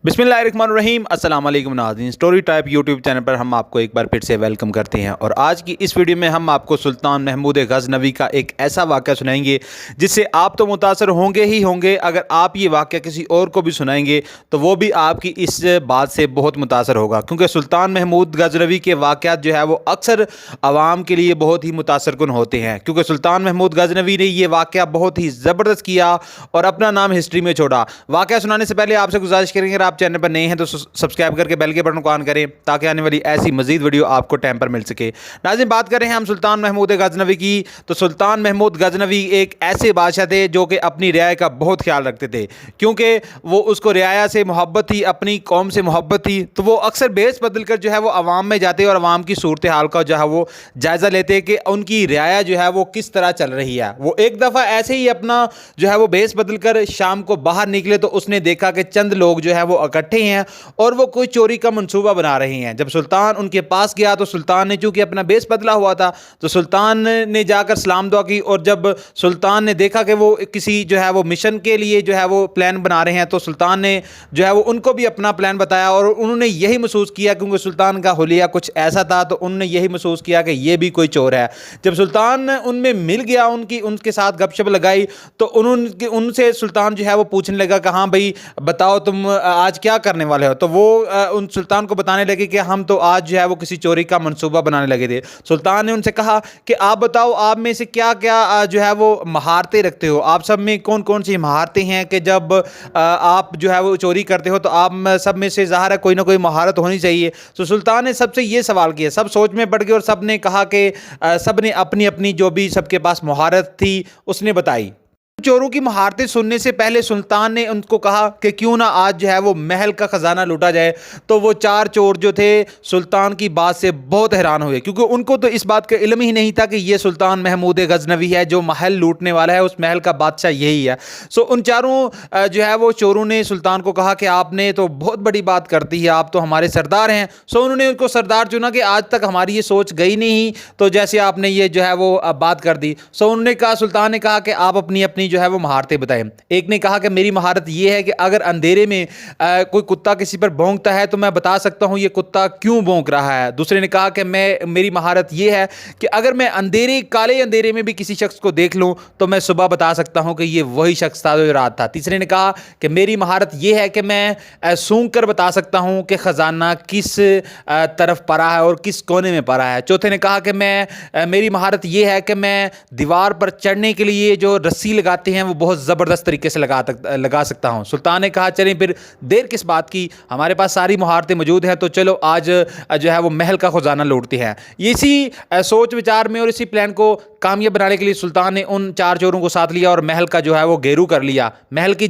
बिस्मिल्लाहिर्रहमानिर्रहीम अस्सलाम वालेकुम नाज़रीन। स्टोरी टाइप यूट्यूब चैनल पर हम आपको एक बार फिर से वेलकम करते हैं और आज की इस वीडियो में हम आपको सुल्तान महमूद गज़नवी का एक ऐसा वाक़या सुनाएंगे जिससे आप तो मुतासर होंगे ही होंगे। अगर आप ये वाक़या किसी और को भी सुनाएंगे तो वो भी आपकी इस बात से बहुत मुतासर होगा, क्योंकि सुल्तान महमूद गज़नवी के वाक़यात जो है वो अक्सर आवाम के लिए बहुत ही मुतासरकुन होते हैं, क्योंकि सुल्तान महमूद गज़नवी ने ये वाक़या बहुत ही ज़बरदस्त किया और अपना नाम हिस्ट्री में छोड़ा। वाक़या सुनाने से पहले आपसे गुजारिश करेंगे, आप चैनल पर नए हैं तो सब्सक्राइब करके बेल के बटन को ऑन करें ताकि आने वाली ऐसी मजीद वीडियो आपको टाइम पर मिल सके। नाज़रीन, बात करें हम सुल्तान महमूद गज़नवी की, तो सुल्तान महमूद गज़नवी एक ऐसे बादशाह थे जो कि अपनी रियाया का बहुत ख्याल रखते थे, क्योंकि वो उसको रियाया से मोहब्बत थी, अपनी कौम से मोहब्बत थी। तो वो अक्सर बेस बदल कर जो है वो आवाम में जाते और आवाम की सूरत हाल का जो है वो जायज़ा लेते कि उनकी रियाया जो है वो किस तरह चल रही है। वो एक दफ़ा ऐसे ही अपना जो है वो बेस बदल कर शाम को बाहर निकले तो उसने देखा कि चंद लोग जो है वो इकट्ठे हैं और वो कोई चोरी का मंसूबा बना रहे हैं। जब सुल्तान उनके पास गया तो सुल्तान ने चूंकि अपना बेस बदला हुआ था तो सुल्तान ने जाकर सलाम दुआ की, और जब सुल्तान ने देखा कि वो किसी जो है वो मिशन के लिए जो है वो प्लान बना रहे हैं तो सुल्तान ने जो है वो उनको भी अपना प्लान बताया और उन्होंने यही महसूस किया, क्योंकि सुल्तान का हुलिया कुछ ऐसा था तो उन्होंने यही महसूस किया कि ये भी कोई चोर है। जब सुल्तान उनमें मिल गया, उनके साथ गपशप लगाई तो उनसे सुल्तान जो है वो पूछने लगा कि हाँ भाई बताओ तुम आज क्या करने वाले हो। तो वो उन सुल्तान को बताने लगे कि हम तो आज जो है वो किसी चोरी का मंसूबा बनाने लगे थे। सुल्तान ने उनसे कहा कि आप बताओ आप में से क्या क्या जो है वो महारतें रखते हो, आप सब में कौन कौन सी महारतें हैं कि जब आप जो है वो चोरी करते हो तो आप सब में से ज़ाहिर है कोई ना कोई महारत होनी चाहिए। तो सुल्तान ने सबसे ये सवाल किया, सब सोच में पड़ गए और सब ने कहा कि सब ने अपनी अपनी जो भी सबके पास महारत थी उसने बताई। चोरों की महारतें सुनने से पहले सुल्तान ने उनको कहा कि क्यों ना आज जो है वो महल का खजाना लूटा जाए। तो वो चार चोर जो थे सुल्तान की बात से बहुत हैरान हुए, क्योंकि उनको तो इस बात का इल्म ही नहीं था कि ये सुल्तान महमूद गज़नवी है जो महल लूटने वाला है, उस महल का बादशाह यही है। सो उन चारों जो है वो चोरों ने सुल्तान को कहा कि आपने तो बहुत बड़ी बात कर दी है, आप तो हमारे सरदार हैं। सो उन्होंने उनको सरदार चुना कि आज तक हमारी ये सोच गई नहीं, तो जैसे आपने ये जो है वो बात कर दी। सो उन्होंने कहा, सुल्तान ने कहा कि आप अपनी अपनी जो है वो महारतें बताएं। एक ने कहा कि मेरी महारत ये है कि अगर अंधेरे में कोई कुत्ता किसी पर भौंकता है तो मैं बता सकता हूं ये कुत्ता क्यों भौंक रहा है। दूसरे ने कहा कि मेरी महारत ये है कि अगर मैं काले अंधेरे में भी किसी शख्स को देख लूं तो मैं सुबह बता सकता हूं कि ये वही शख्स था जो रात था। तीसरे ने कहा कि मेरी महारत ये है कि मैं सूंघ कर बता सकता हूं कि खजाना किस तरफ पड़ा है और किस कोने में पड़ा है। चौथे ने कहा कि मेरी महारत ये है कि मैं दीवार पर चढ़ने के लिए जो रस्सी लगाते हैं वो बहुत ज़बरदस्त तरीके से लगा सकता हूं। सुल्तान ने कहा चलें फिर देर किस बात की, हमारे पास सारी महारतें मौजूद हैं, तो चलो आज जो है वो महल का खजाना लूटते हैं। इसी सोच विचार में और इसी प्लान को कामयाब बनाने के लिए सुल्तान ने उन चार चोरों को साथ लिया और महल का जो है वो घेरू कर लिया। महल की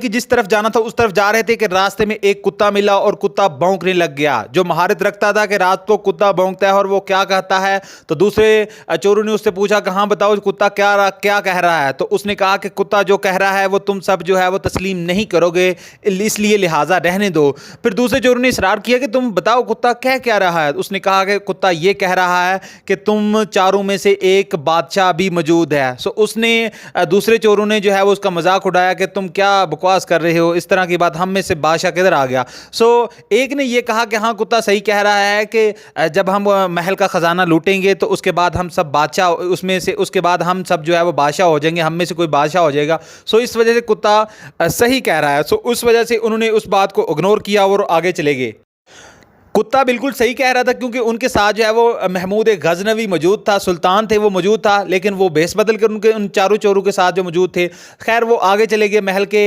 जिस तरफ जाना था उस तरफ जा रहे थे कि रास्ते में एक कुत्ता मिला और कुत्ता भौंकने लग गया। जो महारत रखता था कि रात को कुत्ता भौंकता है और वो क्या कहता है, तो दूसरे चोरों ने उससे पूछा कि हाँ बताओ कुत्ता क्या कह रहा है। तो उसने कहा कि कुत्ता जो कह रहा है वो तुम सब जो है वो तस्लीम नहीं करोगे, इसलिए लिहाजा रहने दो। फिर दूसरे चोरों ने इसरार किया कि तुम बताओ कुत्ता कह क्या रहा है। उसने कहा कि कुत्ता ये कह रहा है कि तुम चारों में से एक बादशाह भी मौजूद है। सो उसने दूसरे चोरों ने जो है वो उसका मजाक उड़ाया कि तुम क्या बकवास कर रहे हो, इस तरह की बात, हम में से बादशाह किधर आ गया। सो एक ने ये कहा कि हाँ कुत्ता सही कह रहा है कि जब हम महल का खजाना लूटेंगे तो उसके बाद हम सब बादशाह, उसमें से उसके बाद हम सब जो है वो बादशाह हो जाएंगे, हम में से कोई बादशाह हो जाएगा। सो इस वजह से कुत्ता सही कह रहा है। सो उस वजह से उन्होंने उस बात को इग्नोर किया और आगे चले गए। कुत्ता बिल्कुल सही कह रहा था, क्योंकि उनके साथ जो है वो महमूद गज़नवी मौजूद था, सुल्तान थे वो मौजूद था, लेकिन वो भेस बदल कर उन चारों चोरों के साथ जो मौजूद थे। खैर वो आगे चले गए, महल के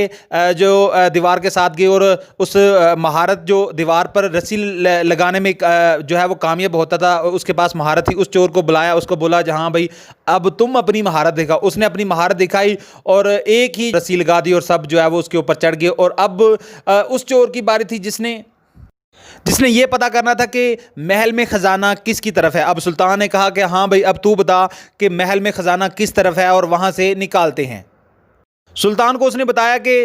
जो दीवार के साथ गए और उस महारत जो दीवार पर रस्सी लगाने में जो है वो कामयाब होता था, उसके पास महारत थी। उस चोर को बुलाया, उसको बोला जहाँ भाई अब तुम अपनी महारत दिखा। उसने अपनी महारत दिखाई और एक ही रस्सी लगा दी और सब जो है वो उसके ऊपर चढ़ गए। और अब उस चोर की बारी थी जिसने ये पता करना था कि महल में खजाना किसकी तरफ है। अब सुल्तान ने कहा कि हाँ भाई अब तू बता कि महल में खजाना किस तरफ है और वहां से निकालते हैं। सुल्तान को उसने बताया कि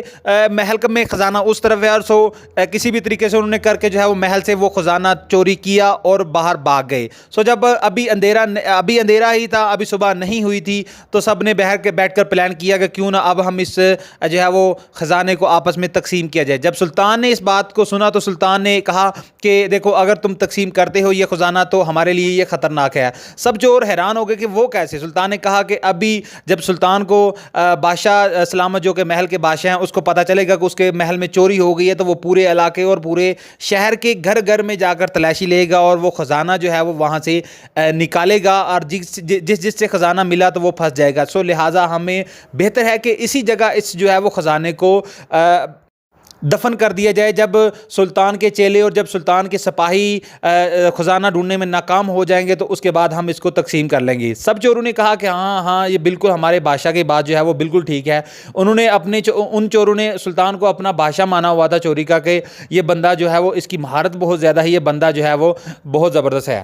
महल में ख़जाना उस तरफ है, और सो किसी भी तरीके से उन्होंने करके जो है वो महल से वो ख़जाना चोरी किया और बाहर भाग गए। सो जब अभी अंधेरा ही था, अभी सुबह नहीं हुई थी, तो सब ने बैठ कर प्लान किया कि क्यों ना अब हम इस जो है वो ख़जाने को आपस में तकसीम किया जाए। जब सुल्तान ने इस बात को सुना तो सुल्तान ने कहा कि देखो, अगर तुम तकसीम करते हो ये ख़जाना तो हमारे लिए ये ख़तरनाक है। सब चोर हैरान हो गए कि वो कैसे। सुल्तान ने कहा कि अभी जब सुल्तान को बादशाह सलामत जो कि महल के बादशाह हैं उसको पता चलेगा कि उसके महल में चोरी हो गई है, तो वो पूरे इलाके और पूरे शहर के घर घर में जाकर तलाशी लेगा और वो ख़जाना जो है वो वहाँ से निकालेगा, और जिससे ख़जाना मिला तो वो फंस जाएगा। सो लिहाजा हमें बेहतर है कि इसी जगह इस जो है वो ख़जाने को दफन कर दिया जाए। जब सुल्तान के चेले और जब सुल्तान के सिपाही ख़जाना ढूंढने में नाकाम हो जाएंगे तो उसके बाद हम इसको तकसीम कर लेंगे। सब चोरों ने कहा कि हाँ हाँ, ये बिल्कुल हमारे बादशाह की बात जो है वो बिल्कुल ठीक है। उन्होंने उन चोरों ने सुल्तान को अपना बादशाह माना हुआ था चोरी का, कि ये बंदा जो है वो इसकी महारत बहुत ज़्यादा है, ये बंदा जो है वो बहुत ज़बरदस्त है।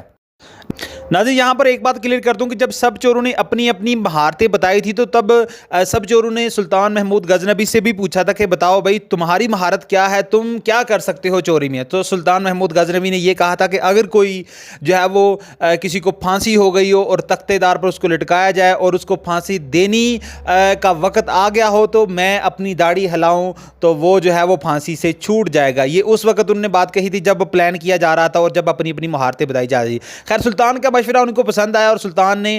नाज़रीन, यहाँ पर एक बात क्लियर कर दूं कि जब सब चोरों ने अपनी अपनी महारतें बताई थी तो तब सब चोरों ने सुल्तान महमूद गजनबी से भी पूछा था कि बताओ भाई, तुम्हारी महारत क्या है, तुम क्या कर सकते हो चोरी में। तो सुल्तान महमूद गजनबी ने यह कहा था कि अगर कोई जो है वो किसी को फांसी हो गई हो और तख्तेदार पर उसको लटकाया जाए और उसको फांसी देनी का वक्त आ गया हो तो मैं अपनी दाढ़ी हिलाऊं तो वो जो है वो फांसी से छूट जाएगा। ये उस वक्त उन्होंने बात कही थी जब प्लान किया जा रहा था और जब अपनी अपनी महारतें बताई जा रही। खैर, सुल्तान का मशवरा उनको पसंद आया और सुल्तान ने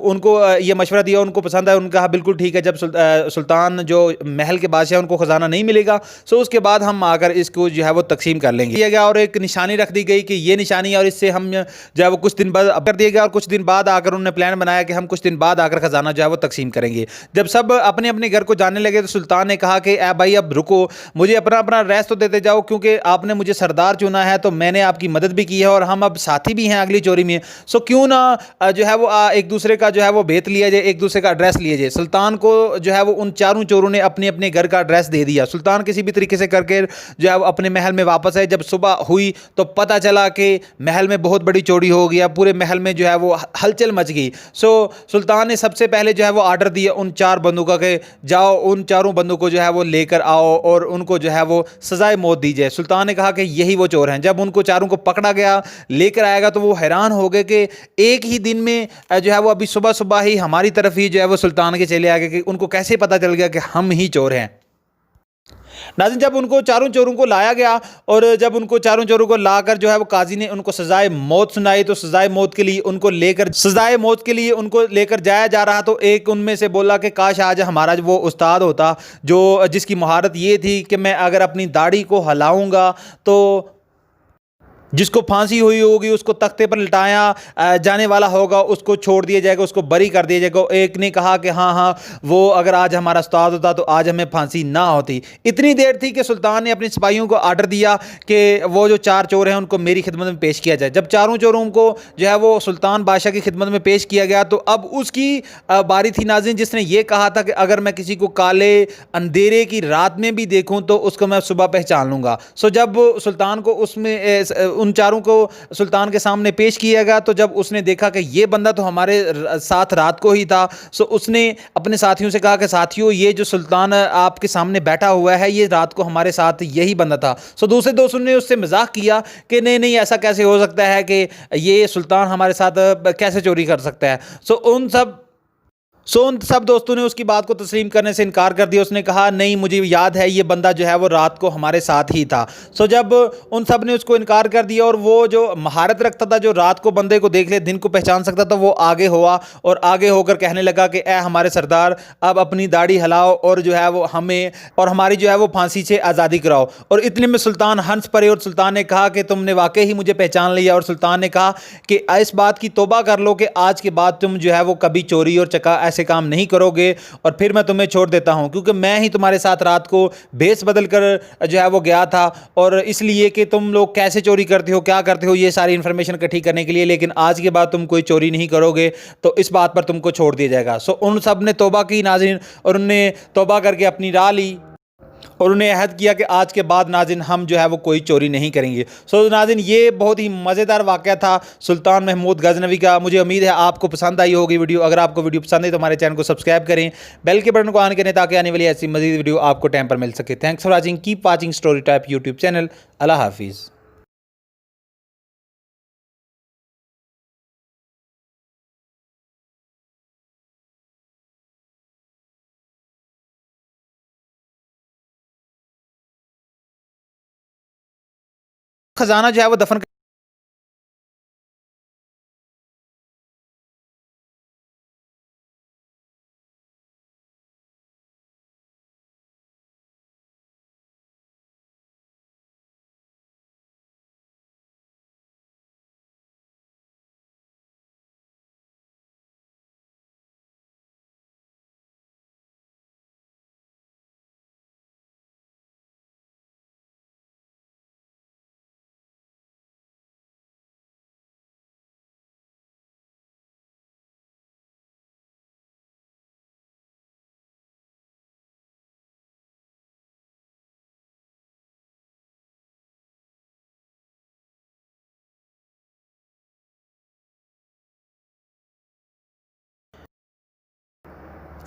उनको ये मशवरा दिया, उनको पसंद आया। उन्होंने कहा बिल्कुल ठीक है, जब सुल्तान जो महल के बादशाह उनको ख़जाना नहीं मिलेगा सो उसके बाद हम आकर इसको जो है वो तकसीम कर लेंगे। दिया गया और एक निशानी रख दी गई कि ये निशानी, और इससे हम जो है वो कुछ दिन बाद कर दिया गया, और कुछ दिन बाद आकर उन्होंने प्लान बनाया कि हम कुछ दिन बाद आकर ख़जाना जो है वो तकसीम करेंगे। जब सब अपने अपने घर को जाने लगे तो सुल्तान ने कहा कि ए भाई, अब रुको, मुझे अपना अपना रेस्ट तो देते जाओ, क्योंकि आपने मुझे सरदार चुना है तो मैंने आपकी मदद भी की है और हम अब साथी भी हैं अगली चोरी में। सो क्यों ना जो है वो एक दूसरे का जो है वो भेत लिया जाए, एक दूसरे का एड्रेस लिया जाए। सुल्तान को जो है वो उन चारों चोरों ने अपने अपने घर का एड्रेस दे दिया। सुल्तान किसी भी तरीके से करके जो है वो अपने महल में वापस आए। जब सुबह हुई तो पता चला कि महल में बहुत बड़ी चोरी हो गया, पूरे महल में जो है वो हलचल मच गई। सो सुल्तान ने सबसे पहले जो है वो आर्डर दिया उन चार बंदूकों के, जाओ उन चारों बंदूकों को जो है वो लेकर आओ और उनको जो है वो सजाए मौत दी जाए। सुल्तान ने कहा कि यही वो चोर हैं। जब उनको चारों को पकड़ा गया, लेकर आएगा, तो वो हैरान हो गए कि एक ही दिन में जो है वो अभी सुबह सुबह ही हमारी तरफ ही जो है वो सुल्तान के चले आ गए, कि उनको कैसे पता चल गया कि हम ही चोर हैं। नाज़रीन, जब उनको चारों चोरों को लाया गया और जब उनको चारों चोरों को लाकर जो है वो काजी ने उनको सजाए मौत सुनाई, तो सजाए मौत के लिए उनको लेकर जाया जा रहा, तो एक उनमें से बोला कि काश आज हमारा वो उस्ताद होता जो जिसकी महारत ये थी कि मैं अगर अपनी दाढ़ी को हिलाऊंगा तो जिसको फांसी हुई होगी उसको तख्ते पर लिटाया जाने वाला होगा, उसको छोड़ दिया जाएगा, उसको बरी कर दिया जाएगा। एक ने कहा कि हाँ हाँ, वो अगर आज हमारा उस्ताद होता तो आज हमें फांसी ना होती। इतनी देर थी कि सुल्तान ने अपने सिपाहियों को आर्डर दिया कि वो जो चार चोर हैं उनको मेरी खिदमत में पेश किया जाए। जब चारों चोरों को जो है वो सुल्तान बादशाह की खिदमत में पेश किया गया तो अब उसकी बारी थी नाज़रीन, जिसने ये कहा था कि अगर मैं किसी को काले अंधेरे की रात में भी देखूँ तो उसको मैं सुबह पहचान लूँगा। सो जब सुल्तान को उसमें उन चारों को सुल्तान के सामने पेश किया गया तो जब उसने देखा कि ये बंदा तो हमारे साथ रात को ही था, सो उसने अपने साथियों से कहा कि साथियों, ये जो सुल्तान आपके सामने बैठा हुआ है ये रात को हमारे साथ यही बंदा था। सो दूसरे दोस्तों ने उससे मजाक किया कि नहीं नहीं, ऐसा कैसे हो सकता है कि ये सुल्तान हमारे साथ कैसे चोरी कर सकता है। सो उन सब दोस्तों ने उसकी बात को तस्लीम करने से इनकार कर दिया। उसने कहा नहीं, मुझे याद है ये बंदा जो है वो रात को हमारे साथ ही था। सो जब उन सब ने उसको इनकार कर दिया और वो जो महारत रखता था, जो रात को बंदे को देख ले दिन को पहचान सकता था, वो आगे हुआ और आगे होकर कहने लगा कि ए हमारे सरदार, अब अपनी दाढ़ी हिलाओ और जो है वो हमें और हमारी जो है वो फांसी से आज़ादी कराओ। और इतने में सुल्तान हंस पड़े और सुल्तान ने कहा कि तुमने वाकई ही मुझे पहचान लिया। और सुल्तान ने कहा कि इस बात की तौबा कर लो कि आज के बाद तुम जो है वो कभी चोरी और चका ऐसे काम नहीं करोगे और फिर मैं तुम्हें छोड़ देता हूं, क्योंकि मैं ही तुम्हारे साथ रात को भेस बदल कर जो है वो गया था और इसलिए कि तुम लोग कैसे चोरी करते हो, क्या करते हो, ये सारी इंफॉर्मेशन इकट्ठी करने के लिए। लेकिन आज के बाद तुम कोई चोरी नहीं करोगे तो इस बात पर तुमको छोड़ दिया जाएगा। सो उन सब ने तौबा की नाज़रीन, और उनने तौबा करके अपनी राह ली और उन्हें अहद किया कि आज के बाद नाज़रीन हम जो है वो कोई चोरी नहीं करेंगे। सो नाज़रीन ये बहुत ही मज़ेदार वाक़या था सुल्तान महमूद गज़नवी का। मुझे उम्मीद है आपको पसंद आई होगी वीडियो। अगर आपको वीडियो पसंद है तो हमारे चैनल को सब्सक्राइब करें, बेल के बटन को ऑन करें ताकि आने वाली ऐसी मज़ीद वीडियो आपको टाइम पर मिल सके। Thanks for watching, keep watching story type YouTube channel. Allah हाफिज़। खजाना जो है वो दफन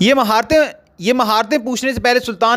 ये महारतें पूछने से पहले सुल्तान